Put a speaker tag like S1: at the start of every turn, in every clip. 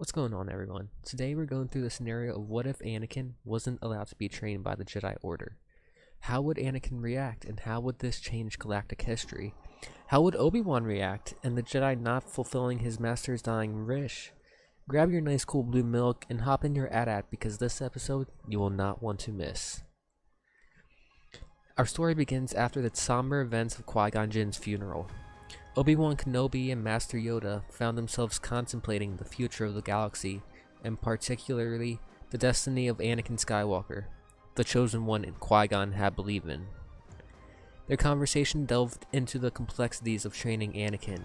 S1: What's going on, everyone? Today we're going through the scenario of what if Anakin wasn't allowed to be trained by the Jedi Order. How would Anakin react, and how would this change galactic history? How would Obi-Wan react, and the Jedi not fulfilling his master's dying wish? Grab your nice cool blue milk and hop in your AT-AT because this episode you will not want to miss. Our story begins after the somber events of Qui-Gon Jinn's funeral. Obi-Wan Kenobi and Master Yoda found themselves contemplating the future of the galaxy, and particularly the destiny of Anakin Skywalker, the chosen one Qui-Gon had believed in. Their conversation delved into the complexities of training Anakin,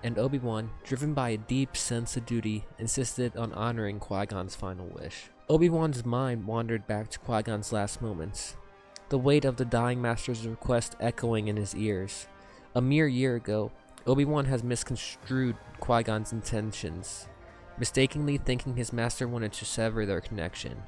S1: and Obi-Wan, driven by a deep sense of duty, insisted on honoring Qui-Gon's final wish. Obi-Wan's mind wandered back to Qui-Gon's last moments, the weight of the dying master's request echoing in his ears. A mere year ago, Obi-Wan has misconstrued Qui-Gon's intentions, mistakenly thinking his master wanted to sever their connection.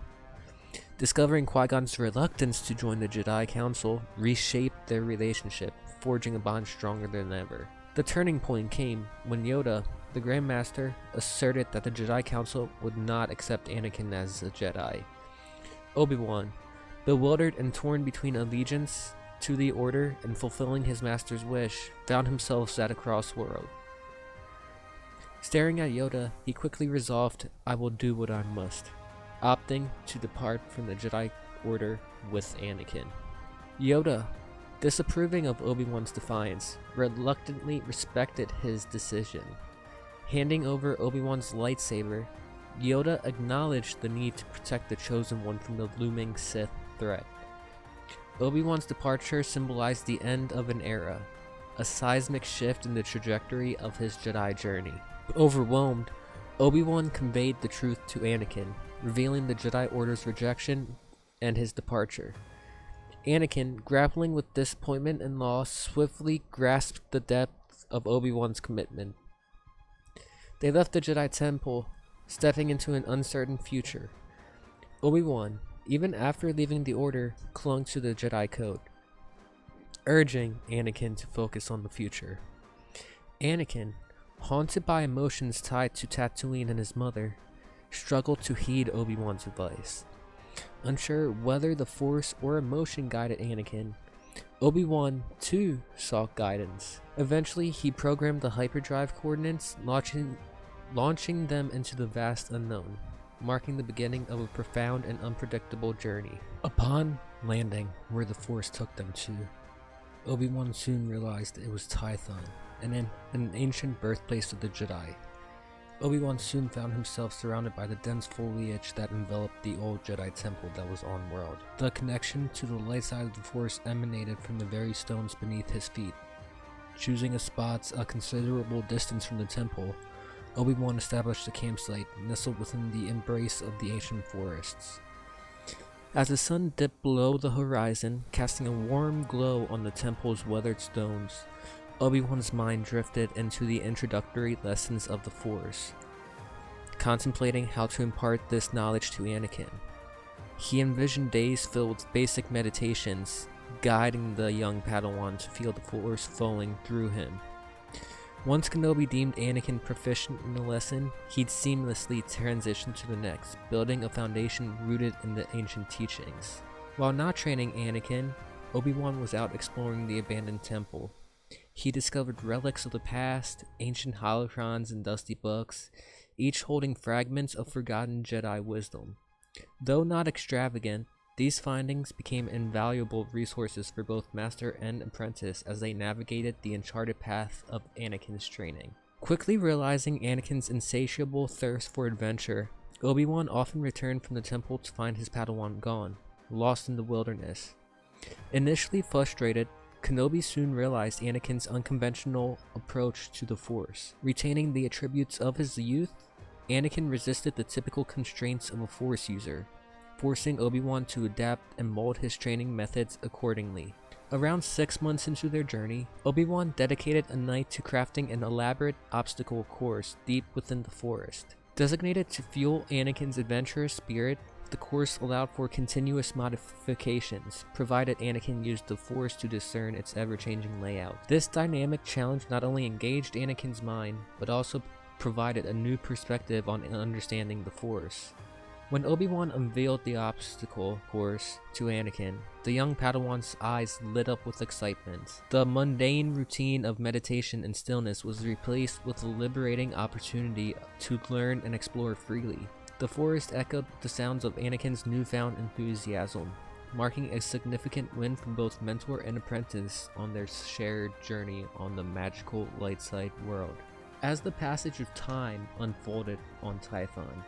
S1: Discovering Qui-Gon's reluctance to join the Jedi Council reshaped their relationship, forging a bond stronger than ever. The turning point came when Yoda, the Grand Master, asserted that the Jedi Council would not accept Anakin as a Jedi. Obi-Wan, bewildered and torn between allegiance to the Order and fulfilling his master's wish, found himself at a crossroad. Staring at Yoda, he quickly resolved, "I will do what I must," opting to depart from the Jedi Order with Anakin. Yoda, disapproving of Obi-Wan's defiance, reluctantly respected his decision. Handing over Obi-Wan's lightsaber, Yoda acknowledged the need to protect the Chosen One from the looming Sith threat. Obi-Wan's departure symbolized the end of an era, a seismic shift in the trajectory of his Jedi journey. Overwhelmed, Obi-Wan conveyed the truth to Anakin, revealing the Jedi Order's rejection and his departure. Anakin, grappling with disappointment and loss, swiftly grasped the depth of Obi-Wan's commitment. They left the Jedi Temple, stepping into an uncertain future. Obi-Wan, even after leaving the Order, clung to the Jedi Code, urging Anakin to focus on the future. Anakin, haunted by emotions tied to Tatooine and his mother, struggled to heed Obi-Wan's advice. Unsure whether the Force or emotion guided Anakin, Obi-Wan, too, sought guidance. Eventually, he programmed the hyperdrive coordinates, launching them into the vast unknown, marking the beginning of a profound and unpredictable journey. Upon landing where the Force took them to, Obi-Wan soon realized it was Tython, an ancient birthplace of the Jedi. Obi-Wan soon found himself surrounded by the dense foliage that enveloped the old Jedi temple that was on-world. The connection to the light side of the Force emanated from the very stones beneath his feet. Choosing a spot a considerable distance from the temple, Obi-Wan established a campsite nestled within the embrace of the ancient forests. As the sun dipped below the horizon, casting a warm glow on the temple's weathered stones, Obi-Wan's mind drifted into the introductory lessons of the Force, contemplating how to impart this knowledge to Anakin. He envisioned days filled with basic meditations, guiding the young Padawan to feel the Force flowing through him. Once Kenobi deemed Anakin proficient in the lesson, he'd seamlessly transition to the next, building a foundation rooted in the ancient teachings. While not training Anakin, Obi-Wan was out exploring the abandoned temple. He discovered relics of the past, ancient holocrons and dusty books, each holding fragments of forgotten Jedi wisdom. Though not extravagant, these findings became invaluable resources for both master and apprentice as they navigated the uncharted path of Anakin's training. Quickly realizing Anakin's insatiable thirst for adventure, Obi-Wan often returned from the temple to find his Padawan gone, lost in the wilderness. Initially frustrated, Kenobi soon realized Anakin's unconventional approach to the Force. Retaining the attributes of his youth, Anakin resisted the typical constraints of a Force user, forcing Obi-Wan to adapt and mold his training methods accordingly. Around 6 months into their journey, Obi-Wan dedicated a night to crafting an elaborate obstacle course deep within the forest. Designated to fuel Anakin's adventurous spirit, the course allowed for continuous modifications, provided Anakin used the Force to discern its ever-changing layout. This dynamic challenge not only engaged Anakin's mind, but also provided a new perspective on understanding the Force. When Obi-Wan unveiled the obstacle course to Anakin, the young Padawan's eyes lit up with excitement. The mundane routine of meditation and stillness was replaced with a liberating opportunity to learn and explore freely. The forest echoed the sounds of Anakin's newfound enthusiasm, marking a significant win for both mentor and apprentice on their shared journey on the magical light side world. As the passage of time unfolded on Tython,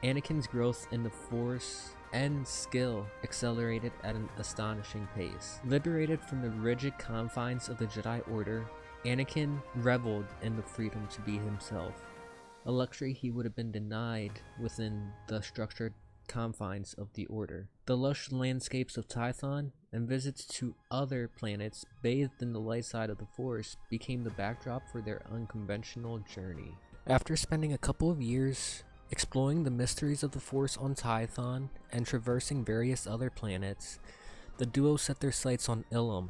S1: Anakin's growth in the Force and skill accelerated at an astonishing pace. Liberated from the rigid confines of the Jedi Order, Anakin reveled in the freedom to be himself, a luxury he would have been denied within the structured confines of the Order. The lush landscapes of Tython and visits to other planets bathed in the light side of the Force became the backdrop for their unconventional journey. After spending a couple of years exploring the mysteries of the Force on Tython and traversing various other planets, the duo set their sights on Ilum,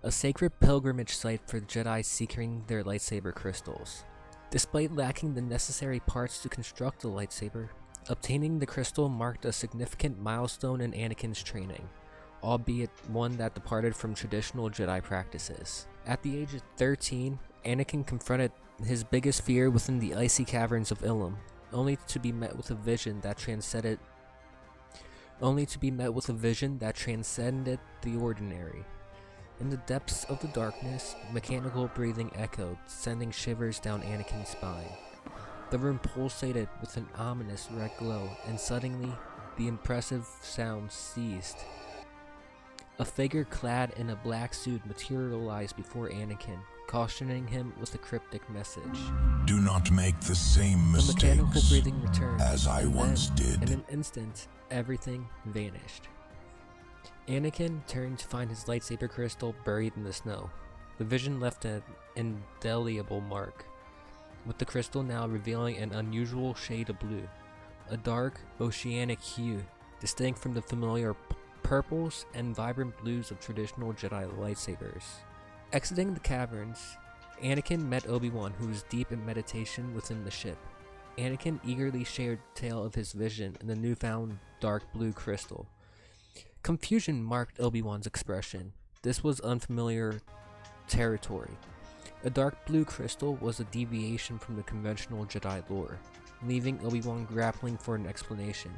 S1: a sacred pilgrimage site for Jedi seeking their lightsaber crystals. Despite lacking the necessary parts to construct a lightsaber, obtaining the crystal marked a significant milestone in Anakin's training, albeit one that departed from traditional Jedi practices. At the age of 13, Anakin confronted his biggest fear within the icy caverns of Ilum, only to be met with a vision that transcended the ordinary. In the depths of the darkness, mechanical breathing echoed, sending shivers down Anakin's spine. The room pulsated with an ominous red glow, and suddenly, the impressive sound ceased. A figure clad in a black suit materialized before Anakin, cautioning him with a cryptic message.
S2: Do not make the same mistakes
S1: the mechanical breathing returned,
S2: as I once did.
S1: In an instant, everything vanished. Anakin turned to find his lightsaber crystal buried in the snow. The vision left an indelible mark, with the crystal now revealing an unusual shade of blue, a dark, oceanic hue, distinct from the familiar purples and vibrant blues of traditional Jedi lightsabers. Exiting the caverns, Anakin met Obi-Wan, who was deep in meditation within the ship. Anakin eagerly shared the tale of his vision and the newfound dark blue crystal. Confusion marked Obi-Wan's expression. This was unfamiliar territory. A dark blue crystal was a deviation from the conventional Jedi lore, leaving Obi-Wan grappling for an explanation.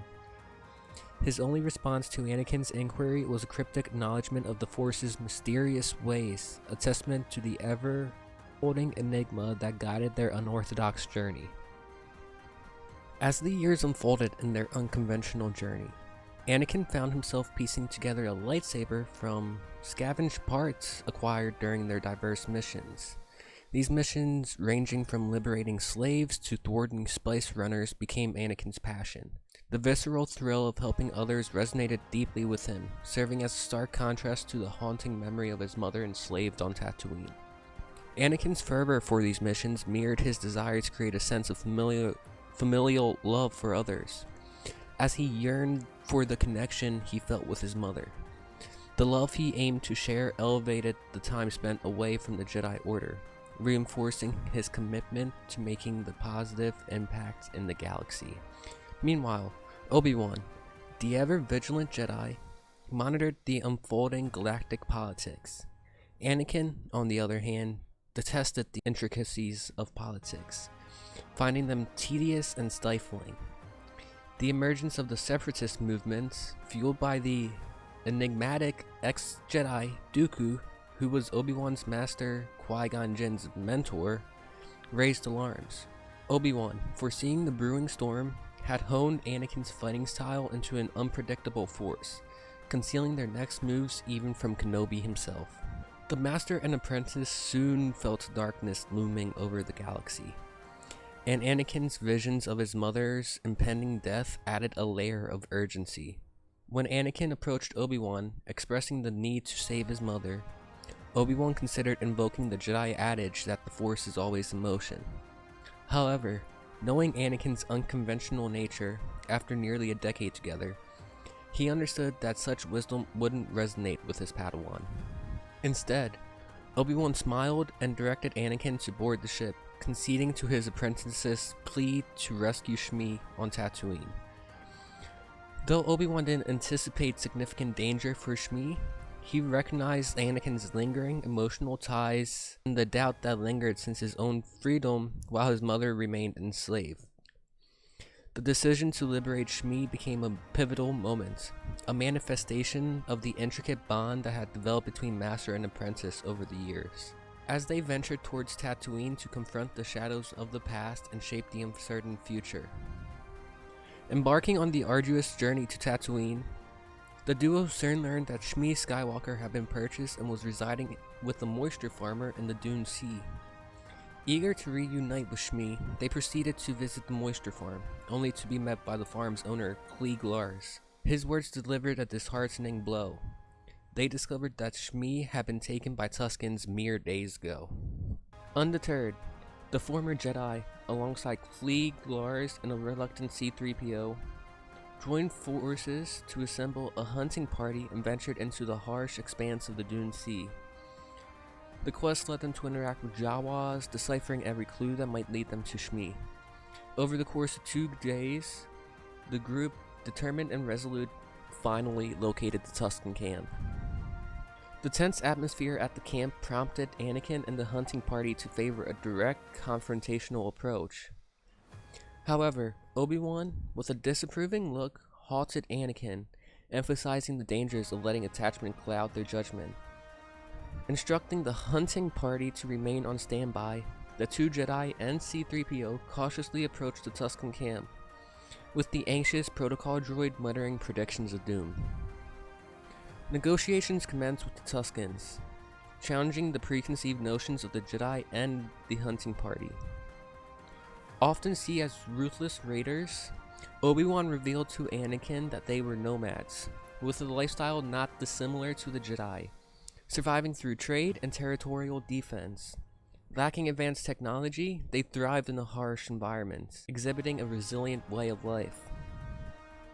S1: His only response to Anakin's inquiry was a cryptic acknowledgement of the Force's mysterious ways, a testament to the ever-holding enigma that guided their unorthodox journey. As the years unfolded in their unconventional journey, Anakin found himself piecing together a lightsaber from scavenged parts acquired during their diverse missions. These missions, ranging from liberating slaves to thwarting spice runners, became Anakin's passion. The visceral thrill of helping others resonated deeply with him, serving as a stark contrast to the haunting memory of his mother enslaved on Tatooine. Anakin's fervor for these missions mirrored his desire to create a sense of familial love for others, as he yearned for the connection he felt with his mother. The love he aimed to share elevated the time spent away from the Jedi Order, reinforcing his commitment to making the positive impact in the galaxy. Meanwhile, Obi-Wan, the ever-vigilant Jedi, monitored the unfolding galactic politics. Anakin, on the other hand, detested the intricacies of politics, finding them tedious and stifling. The emergence of the separatist movements, fueled by the enigmatic ex-Jedi Dooku, who was Obi-Wan's master Qui-Gon Jinn's mentor, raised alarms. Obi-Wan, foreseeing the brewing storm, had honed Anakin's fighting style into an unpredictable force, concealing their next moves even from Kenobi himself. The master and apprentice soon felt darkness looming over the galaxy, and Anakin's visions of his mother's impending death added a layer of urgency. When Anakin approached Obi-Wan, expressing the need to save his mother, Obi-Wan considered invoking the Jedi adage that the Force is always in motion. However, knowing Anakin's unconventional nature, after nearly a decade together, he understood that such wisdom wouldn't resonate with his Padawan. Instead, Obi-Wan smiled and directed Anakin to board the ship, conceding to his apprentice's plea to rescue Shmi on Tatooine. Though Obi-Wan didn't anticipate significant danger for Shmi, he recognized Anakin's lingering emotional ties and the doubt that lingered since his own freedom while his mother remained enslaved. The decision to liberate Shmi became a pivotal moment, a manifestation of the intricate bond that had developed between master and apprentice over the years. As they ventured towards Tatooine to confront the shadows of the past and shape the uncertain future. Embarking on the arduous journey to Tatooine, the duo soon learned that Shmi Skywalker had been purchased and was residing with a moisture farmer in the Dune Sea. Eager to reunite with Shmi, they proceeded to visit the moisture farm, only to be met by the farm's owner, Cliegg Lars. His words delivered a disheartening blow. They discovered that Shmi had been taken by Tuskens mere days ago. Undeterred, the former Jedi, alongside Cliegg Lars and a reluctant C-3PO, joined forces to assemble a hunting party and ventured into the harsh expanse of the Dune Sea. The quest led them to interact with Jawas, deciphering every clue that might lead them to Shmi. Over the course of 2 days, the group, determined and resolute, finally located the Tusken camp. The tense atmosphere at the camp prompted Anakin and the hunting party to favor a direct, confrontational approach. However, Obi-Wan, with a disapproving look, halted Anakin, emphasizing the dangers of letting attachment cloud their judgment. Instructing the hunting party to remain on standby, the 2 Jedi and C-3PO cautiously approached the Tusken camp, with the anxious protocol droid muttering predictions of doom. Negotiations commenced with the Tuskens, challenging the preconceived notions of the Jedi and the hunting party. Often seen as ruthless raiders, Obi-Wan revealed to Anakin that they were nomads, with a lifestyle not dissimilar to the Jedi, surviving through trade and territorial defense. Lacking advanced technology, they thrived in a harsh environment, exhibiting a resilient way of life.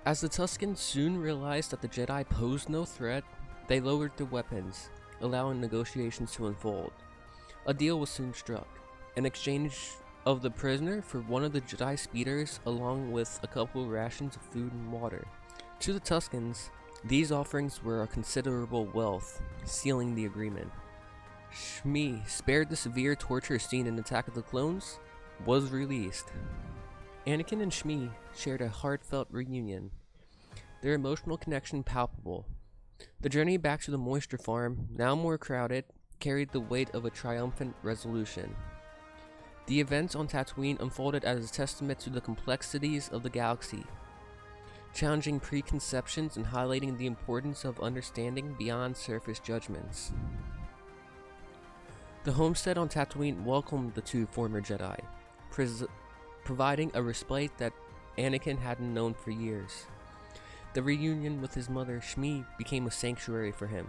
S1: As the Tuskens soon realized that the Jedi posed no threat, they lowered their weapons, allowing negotiations to unfold. A deal was soon struck, in exchange of the prisoner for one of the Jedi speeders along with a couple rations of food and water. To the Tuskens, these offerings were a considerable wealth, sealing the agreement. Shmi, spared the severe torture seen in Attack of the Clones, was released. Anakin and Shmi shared a heartfelt reunion, their emotional connection palpable. The journey back to the moisture farm, now more crowded, carried the weight of a triumphant resolution. The events on Tatooine unfolded as a testament to the complexities of the galaxy, challenging preconceptions and highlighting the importance of understanding beyond surface judgments. The homestead on Tatooine welcomed the 2 former Jedi, providing a respite that Anakin hadn't known for years. The reunion with his mother, Shmi, became a sanctuary for him,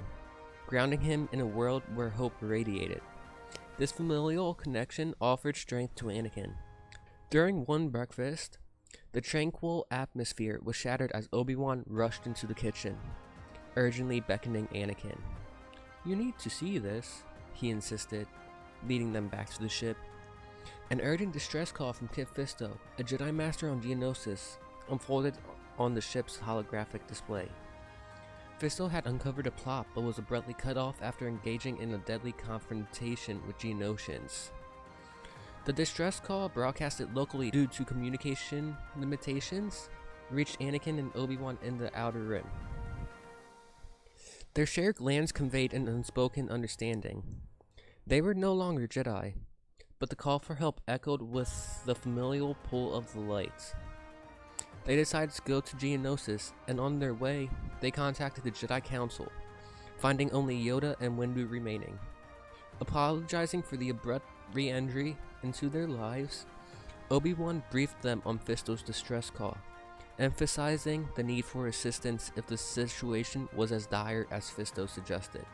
S1: grounding him in a world where hope radiated. This familial connection offered strength to Anakin. During one breakfast, the tranquil atmosphere was shattered as Obi-Wan rushed into the kitchen, urgently beckoning Anakin. "You need to see this," he insisted, leading them back to the ship. An urgent distress call from Kit Fisto, a Jedi Master on Geonosis, unfolded on the ship's holographic display. Fisto had uncovered a plot but was abruptly cut off after engaging in a deadly confrontation with Geonosians. The distress call, broadcasted locally due to communication limitations, reached Anakin and Obi-Wan in the Outer Rim. Their shared glance conveyed an unspoken understanding. They were no longer Jedi, but the call for help echoed with the familial pull of the light. They decided to go to Geonosis, and on their way, they contacted the Jedi Council, finding only Yoda and Windu remaining. Apologizing for the abrupt re-entry into their lives, Obi-Wan briefed them on Fisto's distress call, emphasizing the need for assistance if the situation was as dire as Fisto suggested.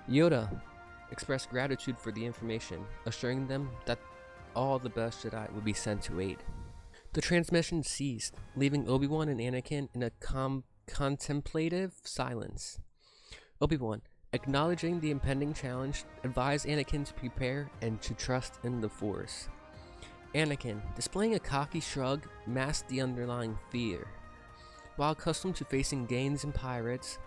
S1: Yoda expressed gratitude for the information, assuring them that all the best Jedi would be sent to aid. The transmission ceased, leaving Obi-Wan and Anakin in a contemplative silence. Obi-Wan, Acknowledging the impending challenge, advised Anakin to prepare and to trust in the Force. Anakin, displaying a cocky shrug, masked the underlying fear. While accustomed to facing Danes and pirates,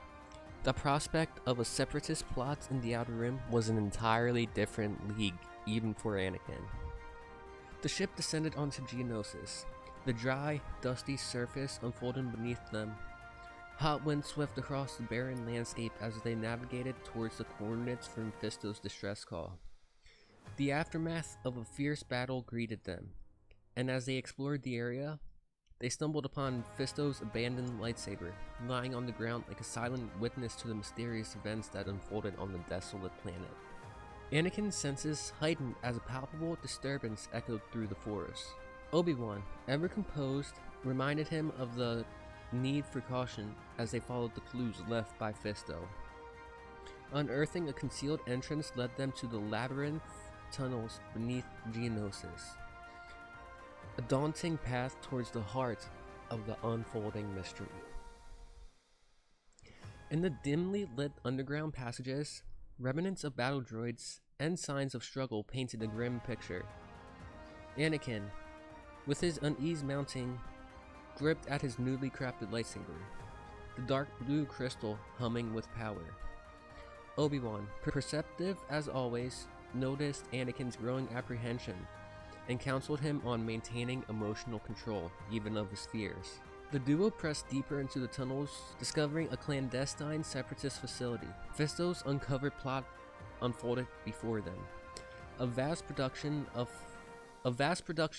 S1: the prospect of a separatist plot in the Outer Rim was an entirely different league, even for Anakin. The ship descended onto Geonosis, the dry, dusty surface unfolding beneath them. Hot winds swept across the barren landscape as they navigated towards the coordinates from Fisto's distress call. The aftermath of a fierce battle greeted them, and as they explored the area, they stumbled upon Fisto's abandoned lightsaber, lying on the ground like a silent witness to the mysterious events that unfolded on the desolate planet. Anakin's senses heightened as a palpable disturbance echoed through the forest. Obi-Wan, ever composed, reminded him of the need for caution as they followed the clues left by Fisto. Unearthing a concealed entrance led them to the labyrinth tunnels beneath Geonosis, a daunting path towards the heart of the unfolding mystery. In the dimly lit underground passages, remnants of battle droids and signs of struggle painted a grim picture. Anakin, with his unease mounting, gripped at his newly crafted lightsaber, the dark blue crystal humming with power. Obi-Wan, perceptive as always, noticed Anakin's growing apprehension and counseled him on maintaining emotional control, even of his fears. The duo pressed deeper into the tunnels, discovering a clandestine separatist facility. Fisto's uncovered plot unfolded before them. A vast production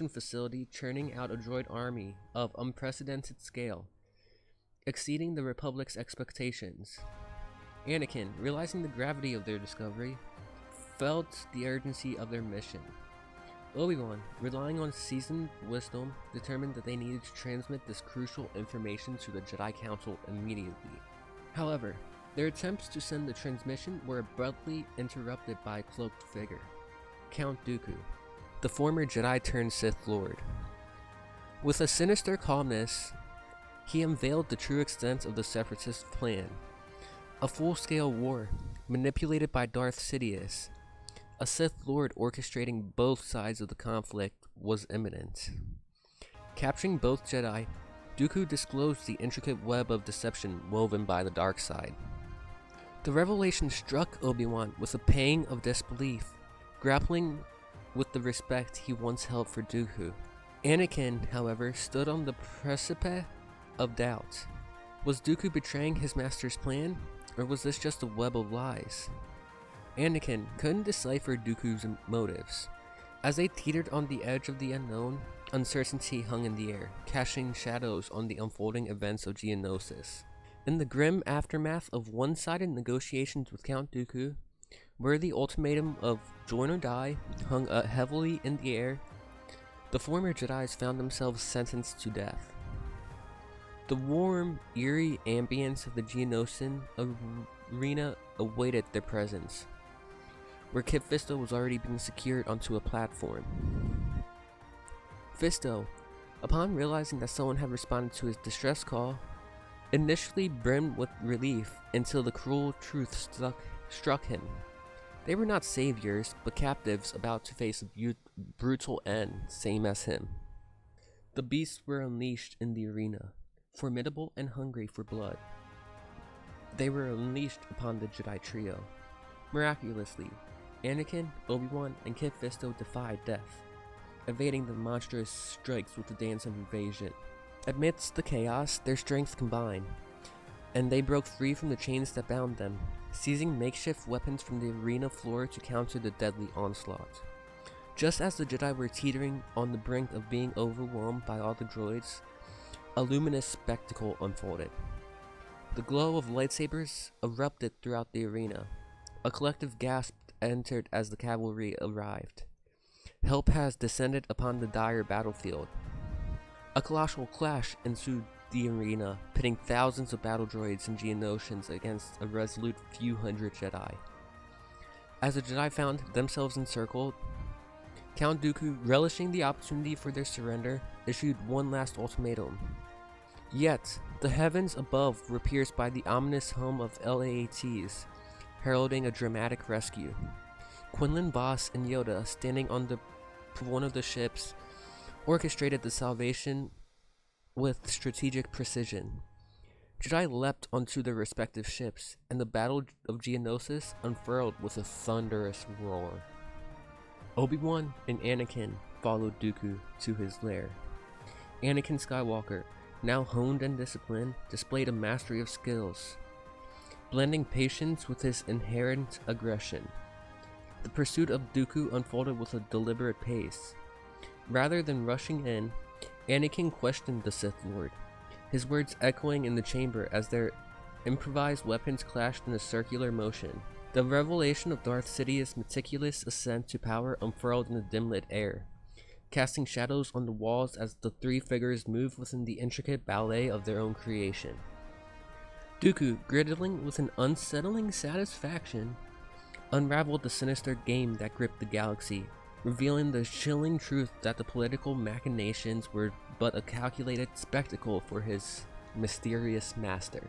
S1: facility churning out a droid army of unprecedented scale, exceeding the Republic's expectations. Anakin, realizing the gravity of their discovery, felt the urgency of their mission. Obi-Wan, relying on seasoned wisdom, determined that they needed to transmit this crucial information to the Jedi Council immediately. However, their attempts to send the transmission were abruptly interrupted by a cloaked figure, Count Dooku, the former Jedi turned Sith Lord. With a sinister calmness, he unveiled the true extent of the Separatist plan. A full-scale war, manipulated by Darth Sidious, a Sith Lord orchestrating both sides of the conflict, was imminent. Capturing both Jedi, Dooku disclosed the intricate web of deception woven by the dark side. The revelation struck Obi-Wan with a pang of disbelief, grappling with the respect he once held for Dooku. Anakin, however, stood on the precipice of doubt. Was Dooku betraying his master's plan, or was this just a web of lies? Anakin couldn't decipher Dooku's motives. As they teetered on the edge of the unknown, uncertainty hung in the air, casting shadows on the unfolding events of Geonosis. In the grim aftermath of one-sided negotiations with Count Dooku, where the ultimatum of join or die hung heavily in the air, the former Jedis found themselves sentenced to death. The warm, eerie ambience of the Geonosian arena awaited their presence, where Kit Fisto was already being secured onto a platform. Fisto, upon realizing that someone had responded to his distress call, initially brimmed with relief until the cruel truth struck him. They were not saviors, but captives about to face a brutal end, same as him. The beasts were unleashed in the arena, formidable and hungry for blood. They were unleashed upon the Jedi trio. Miraculously, Anakin, Obi-Wan, and Kit Fisto defied death, evading the monstrous strikes with the dance of evasion. Amidst the chaos, their strength combined, and they broke free from the chains that bound them, seizing makeshift weapons from the arena floor to counter the deadly onslaught. Just as the Jedi were teetering on the brink of being overwhelmed by all the droids, a luminous spectacle unfolded. The glow of lightsabers erupted throughout the arena. A collective gasp entered as the cavalry arrived. Help has descended upon the dire battlefield. A colossal clash ensued the arena, pitting thousands of battle droids and Geonosians against a resolute few hundred Jedi. As the Jedi found themselves encircled, Count Dooku, relishing the opportunity for their surrender, issued one last ultimatum. Yet, the heavens above were pierced by the ominous hum of LAATs, heralding a dramatic rescue. Quinlan Voss and Yoda, standing on one of the ships, orchestrated the salvation with strategic precision. Jedi leapt onto their respective ships, and the Battle of Geonosis unfurled with a thunderous roar. Obi-Wan and Anakin followed Dooku to his lair. Anakin Skywalker, now honed and disciplined, displayed a mastery of skills, blending patience with his inherent aggression. The pursuit of Dooku unfolded with a deliberate pace. Rather than rushing in, Anakin questioned the Sith Lord, his words echoing in the chamber as their improvised weapons clashed in a circular motion. The revelation of Darth Sidious' meticulous ascent to power unfurled in the dim-lit air, casting shadows on the walls as the three figures moved within the intricate ballet of their own creation. Dooku, griddling with an unsettling satisfaction, unraveled the sinister game that gripped the galaxy, revealing the chilling truth that the political machinations were but a calculated spectacle for his mysterious master.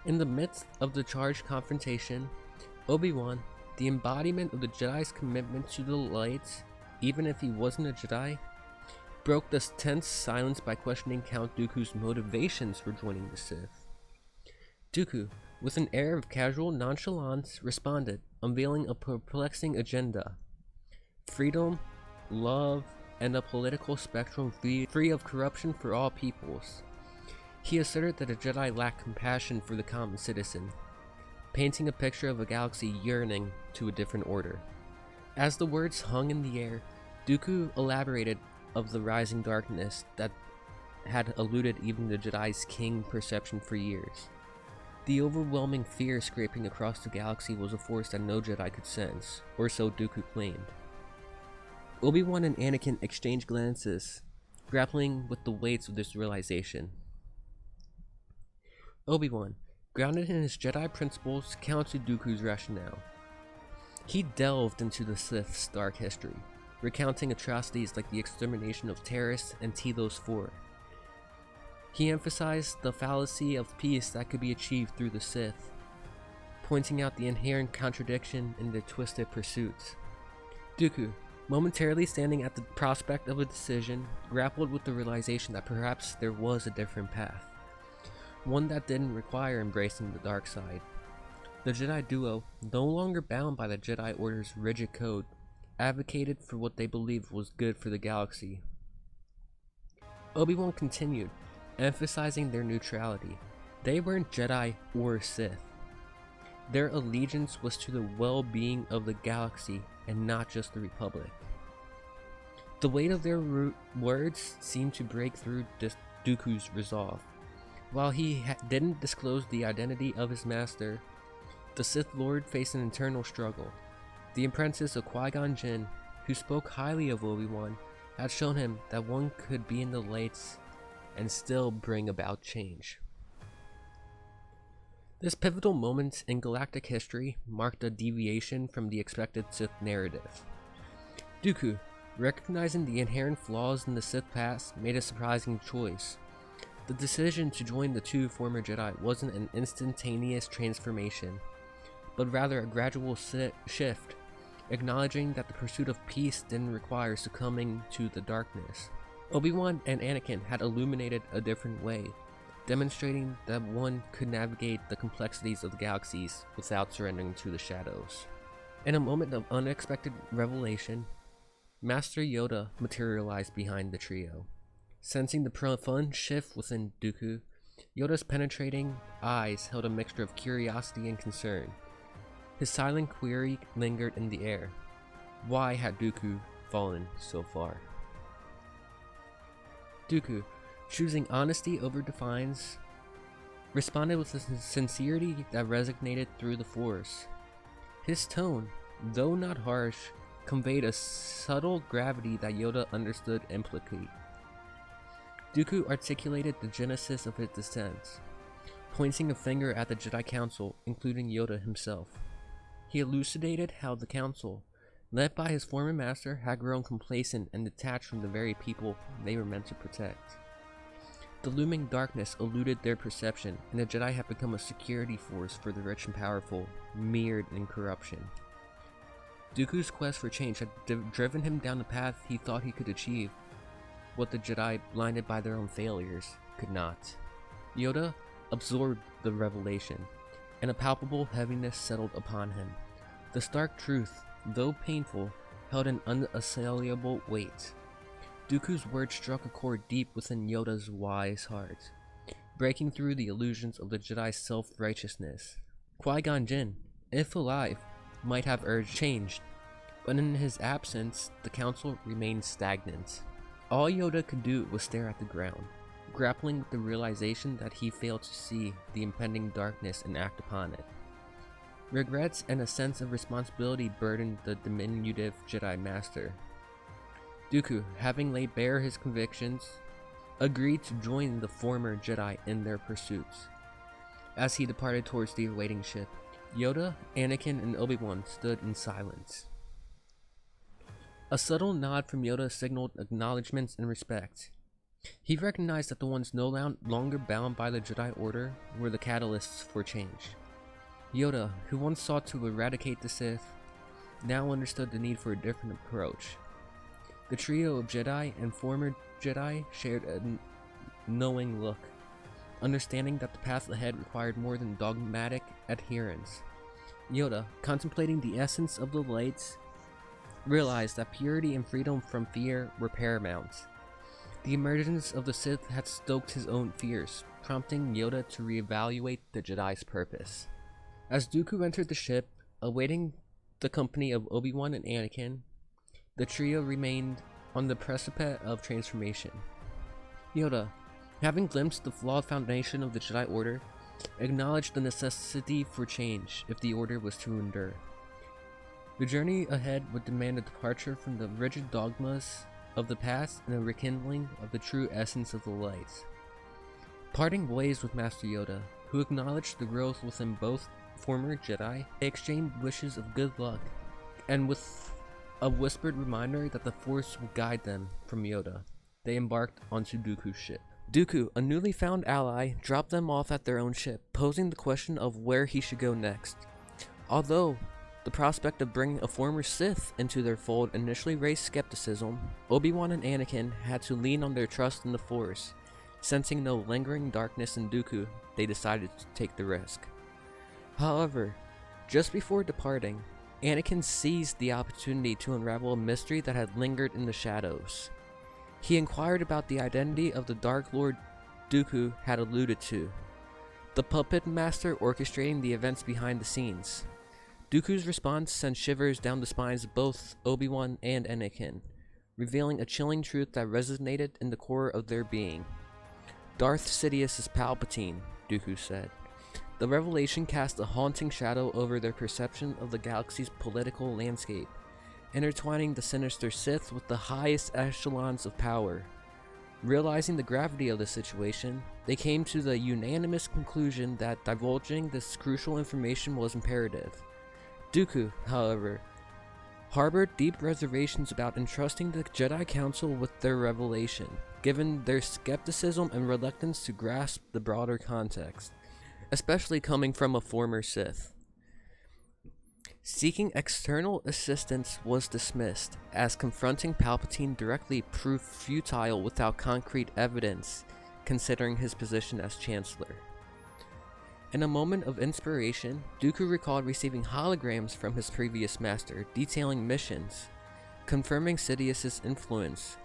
S1: In the midst of the charged confrontation, Obi-Wan, the embodiment of the Jedi's commitment to the light, even if he wasn't a Jedi, broke the tense silence by questioning Count Dooku's motivations for joining the Sith. Dooku, with an air of casual nonchalance, responded, unveiling a perplexing agenda: freedom, love, and a political spectrum free of corruption for all peoples. He asserted that the Jedi lacked compassion for the common citizen, painting a picture of a galaxy yearning to a different order. As the words hung in the air, Dooku elaborated of the rising darkness that had eluded even the Jedi's king perception for years. The overwhelming fear scraping across the galaxy was a force that no Jedi could sense, or so Dooku claimed. Obi-Wan and Anakin exchanged glances, grappling with the weights of this realization. Obi-Wan, grounded in his Jedi principles, countered Dooku's rationale. He delved into the Sith's dark history, recounting atrocities like the extermination of Terrace and Telos IV. He emphasized the fallacy of peace that could be achieved through the Sith, pointing out the inherent contradiction in their twisted pursuits. Dooku, momentarily standing at the prospect of a decision, grappled with the realization that perhaps there was a different path, one that didn't require embracing the dark side. The Jedi duo, no longer bound by the Jedi Order's rigid code, advocated for what they believed was good for the galaxy. Obi-Wan continued, emphasizing their neutrality. They weren't Jedi or Sith. Their allegiance was to the well-being of the galaxy and not just the Republic. The weight of their words seemed to break through Dooku's resolve. While he didn't disclose the identity of his master, the Sith Lord faced an internal struggle. The apprentice of Qui-Gon Jinn, who spoke highly of Obi-Wan, had shown him that one could be in the lights and still bring about change. This pivotal moment in galactic history marked a deviation from the expected Sith narrative. Dooku, recognizing the inherent flaws in the Sith past, made a surprising choice. The decision to join the two former Jedi wasn't an instantaneous transformation, but rather a gradual shift, acknowledging that the pursuit of peace didn't require succumbing to the darkness. Obi-Wan and Anakin had illuminated a different way, demonstrating that one could navigate the complexities of the galaxies without surrendering to the shadows. In a moment of unexpected revelation, Master Yoda materialized behind the trio. Sensing the profound shift within Dooku, Yoda's penetrating eyes held a mixture of curiosity and concern. His silent query lingered in the air. Why had Dooku fallen so far? Dooku, choosing honesty over defiance, responded with a sincerity that resonated through the Force. His tone, though not harsh, conveyed a subtle gravity that Yoda understood implicitly. Dooku articulated the genesis of his descent, pointing a finger at the Jedi Council, including Yoda himself. He elucidated how the Council, led by his former master, had grown complacent and detached from the very people they were meant to protect. The looming darkness eluded their perception, and the Jedi had become a security force for the rich and powerful, mired in corruption. Dooku's quest for change had driven him down the path he thought he could achieve, what the Jedi, blinded by their own failures, could not. Yoda absorbed the revelation, and a palpable heaviness settled upon him. The stark truth, though painful, held an unassailable weight. Dooku's words struck a chord deep within Yoda's wise heart, breaking through the illusions of the Jedi's self-righteousness. Qui-Gon Jinn, if alive, might have urged change, but in his absence, the council remained stagnant. All Yoda could do was stare at the ground, grappling with the realization that he failed to see the impending darkness and act upon it. Regrets and a sense of responsibility burdened the diminutive Jedi Master. Dooku, having laid bare his convictions, agreed to join the former Jedi in their pursuits. As he departed towards the awaiting ship, Yoda, Anakin, and Obi-Wan stood in silence. A subtle nod from Yoda signaled acknowledgments and respect. He recognized that the ones no longer bound by the Jedi Order were the catalysts for change. Yoda, who once sought to eradicate the Sith, now understood the need for a different approach. The trio of Jedi and former Jedi shared a knowing look, understanding that the path ahead required more than dogmatic adherence. Yoda, contemplating the essence of the lights, realized that purity and freedom from fear were paramount. The emergence of the Sith had stoked his own fears, prompting Yoda to reevaluate the Jedi's purpose. As Dooku entered the ship, awaiting the company of Obi-Wan and Anakin, the trio remained on the precipice of transformation. Yoda, having glimpsed the flawed foundation of the Jedi Order, acknowledged the necessity for change if the Order was to endure. The journey ahead would demand a departure from the rigid dogmas of the past and a rekindling of the true essence of the light. Parting ways with Master Yoda, who acknowledged the growth within both former Jedi, they exchanged wishes of good luck, and with a whispered reminder that the Force would guide them from Yoda, they embarked onto Dooku's ship. Dooku, a newly found ally, dropped them off at their own ship, posing the question of where he should go next. Although the prospect of bringing a former Sith into their fold initially raised skepticism, Obi-Wan and Anakin had to lean on their trust in the Force. Sensing no lingering darkness in Dooku, they decided to take the risk. However, just before departing, Anakin seized the opportunity to unravel a mystery that had lingered in the shadows. He inquired about the identity of the Dark Lord Dooku had alluded to, the puppet master orchestrating the events behind the scenes. Dooku's response sent shivers down the spines of both Obi-Wan and Anakin, revealing a chilling truth that resonated in the core of their being. Darth Sidious is Palpatine, Dooku said. The revelation cast a haunting shadow over their perception of the galaxy's political landscape, intertwining the sinister Sith with the highest echelons of power. Realizing the gravity of the situation, they came to the unanimous conclusion that divulging this crucial information was imperative. Dooku, however, harbored deep reservations about entrusting the Jedi Council with their revelation, given their skepticism and reluctance to grasp the broader context, especially coming from a former Sith. Seeking external assistance was dismissed, as confronting Palpatine directly proved futile without concrete evidence, considering his position as Chancellor. In a moment of inspiration, Dooku recalled receiving holograms from his previous master, detailing missions, confirming Sidious's influence.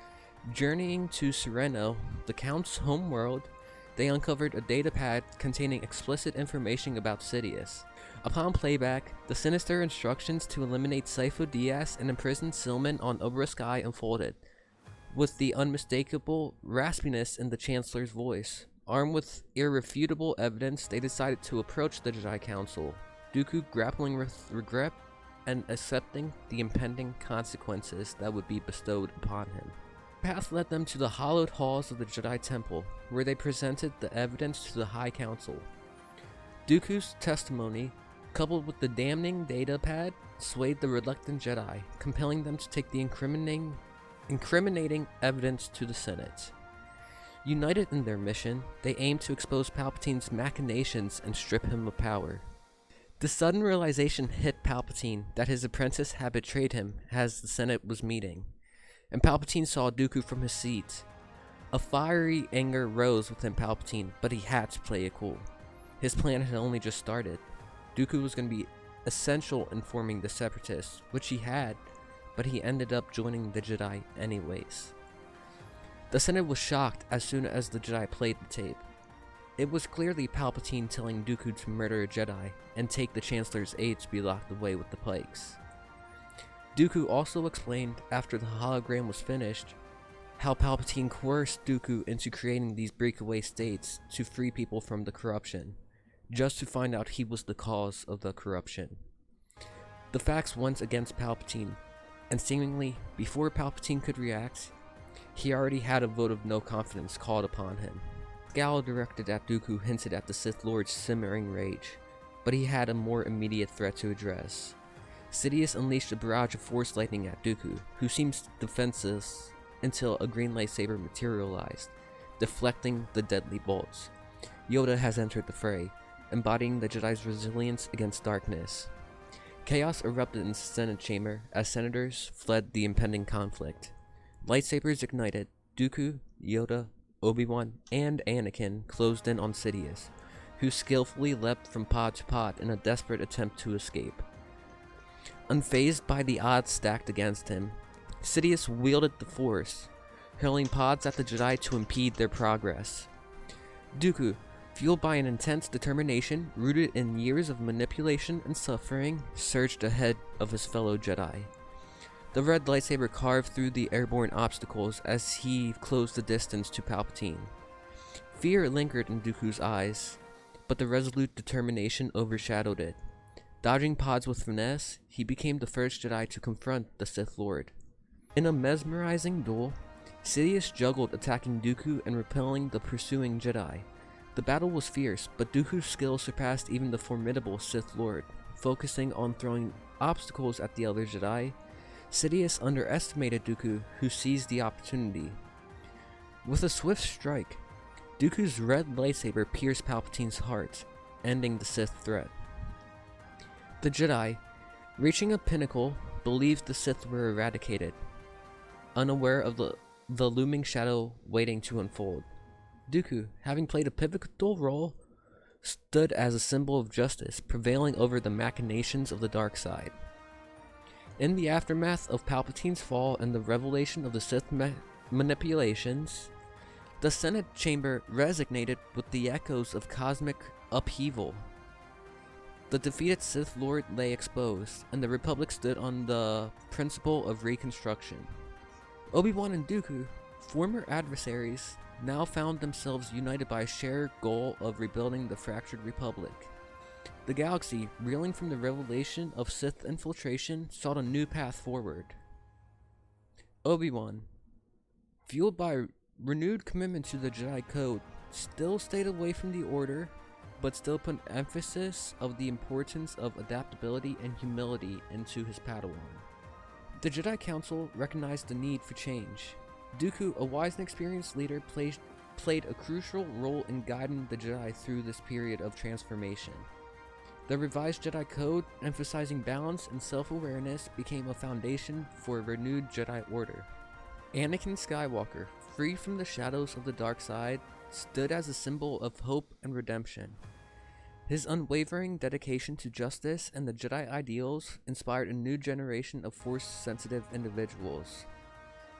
S1: Journeying to Sereno, the Count's homeworld, they uncovered a datapad containing explicit information about Sidious. Upon playback, the sinister instructions to eliminate Sifo Dyas and imprison Silman on Oberon unfolded, with the unmistakable raspiness in the Chancellor's voice. Armed with irrefutable evidence, they decided to approach the Jedi Council, Dooku grappling with regret and accepting the impending consequences that would be bestowed upon him. The path led them to the hallowed halls of the Jedi Temple, where they presented the evidence to the High Council. Dooku's testimony, coupled with the damning datapad, swayed the reluctant Jedi, compelling them to take the incriminating evidence to the Senate. United in their mission, they aim to expose Palpatine's machinations and strip him of power. The sudden realization hit Palpatine that his apprentice had betrayed him as the Senate was meeting, and Palpatine saw Dooku from his seat. A fiery anger rose within Palpatine, but he had to play it cool. His plan had only just started. Dooku was going to be essential in forming the Separatists, which he had, but he ended up joining the Jedi anyways. The Senate was shocked as soon as the Jedi played the tape. It was clearly Palpatine telling Dooku to murder a Jedi and take the Chancellor's aide to be locked away with the Pikes. Dooku also explained, after the hologram was finished, how Palpatine coerced Dooku into creating these breakaway states to free people from the corruption, just to find out he was the cause of the corruption. The facts went against Palpatine, and seemingly, before Palpatine could react, he already had a vote of no confidence called upon him. Scowl directed at Dooku hinted at the Sith Lord's simmering rage, but he had a more immediate threat to address. Sidious unleashed a barrage of force lightning at Dooku, who seems defenseless until a green lightsaber materialized, deflecting the deadly bolts. Yoda has entered the fray, embodying the Jedi's resilience against darkness. Chaos erupted in the Senate chamber as senators fled the impending conflict. Lightsabers ignited. Dooku, Yoda, Obi-Wan, and Anakin closed in on Sidious, who skillfully leapt from pod to pod in a desperate attempt to escape. Unfazed by the odds stacked against him, Sidious wielded the Force, hurling pods at the Jedi to impede their progress. Dooku, fueled by an intense determination rooted in years of manipulation and suffering, surged ahead of his fellow Jedi. The red lightsaber carved through the airborne obstacles as he closed the distance to Palpatine. Fear lingered in Dooku's eyes, but the resolute determination overshadowed it. Dodging pods with finesse, he became the first Jedi to confront the Sith Lord. In a mesmerizing duel, Sidious juggled attacking Dooku and repelling the pursuing Jedi. The battle was fierce, but Dooku's skill surpassed even the formidable Sith Lord. Focusing on throwing obstacles at the other Jedi, Sidious underestimated Dooku, who seized the opportunity. With a swift strike, Dooku's red lightsaber pierced Palpatine's heart, ending the Sith threat. The Jedi, reaching a pinnacle, believed the Sith were eradicated, unaware of the looming shadow waiting to unfold. Dooku, having played a pivotal role, stood as a symbol of justice, prevailing over the machinations of the dark side. In the aftermath of Palpatine's fall and the revelation of the Sith manipulations, the Senate chamber resonated with the echoes of cosmic upheaval. The defeated Sith Lord lay exposed, and the Republic stood on the principle of reconstruction. Obi-Wan and Dooku, former adversaries, now found themselves united by a shared goal of rebuilding the fractured Republic. The galaxy, reeling from the revelation of Sith infiltration, sought a new path forward. Obi-Wan, fueled by renewed commitment to the Jedi Code, still stayed away from the Order, but still put emphasis of the importance of adaptability and humility into his Padawan. The Jedi Council recognized the need for change. Dooku, a wise and experienced leader, played a crucial role in guiding the Jedi through this period of transformation. The revised Jedi Code, emphasizing balance and self-awareness, became a foundation for a renewed Jedi Order. Anakin Skywalker, free from the shadows of the dark side, stood as a symbol of hope and redemption. His unwavering dedication to justice and the Jedi ideals inspired a new generation of Force-sensitive individuals.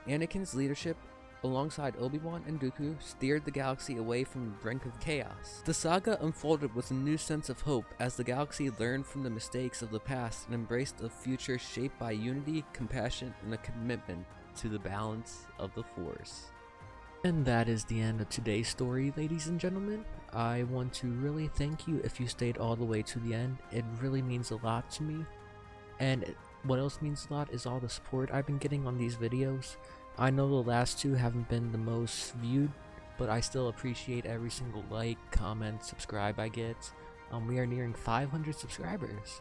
S1: Anakin's leadership, alongside Obi-Wan and Dooku, steered the galaxy away from the brink of chaos. The saga unfolded with a new sense of hope as the galaxy learned from the mistakes of the past and embraced a future shaped by unity, compassion, and a commitment to the balance of the Force. And that is the end of today's story, ladies and gentlemen. I want to really thank you if you stayed all the way to the end. It really means a lot to me. And what else means a lot is all the support I've been getting on these videos. I know the last two haven't been the most viewed, but I still appreciate every single like, comment, subscribe I get. We are nearing 500 subscribers.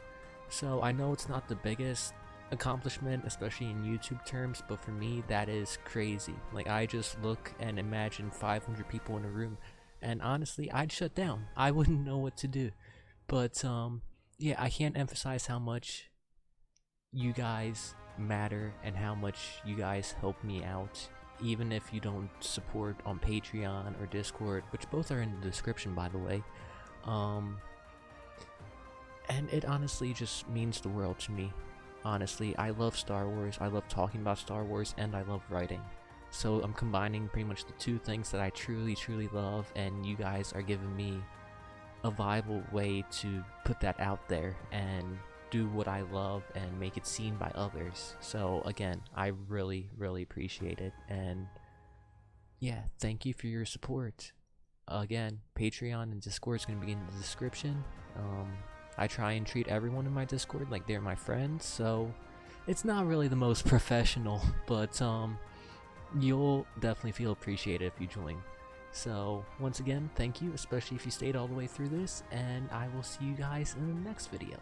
S1: So I know it's not the biggest accomplishment, especially in YouTube terms, but for me that is crazy. Like, I just look and imagine 500 people in a room, and honestly I'd shut down. I wouldn't know what to do. But yeah, I can't emphasize how much you guys matter and how much you guys help me out, even if you don't support on Patreon or Discord, which both are in the description, by the way. And it honestly just means the world to me. Honestly, I love Star Wars, I love talking about Star Wars, and I love writing. So I'm combining pretty much the two things that I truly love, and you guys are giving me a viable way to put that out there and do what I love and make it seen by others. So again, I really appreciate it, and yeah, thank you for your support. Again, Patreon and Discord is going to be in the description. I try and treat everyone in my Discord like they're my friends, so it's not really the most professional, but you'll definitely feel appreciated if you join. So once again, thank you, especially if you stayed all the way through this, and I will see you guys in the next video.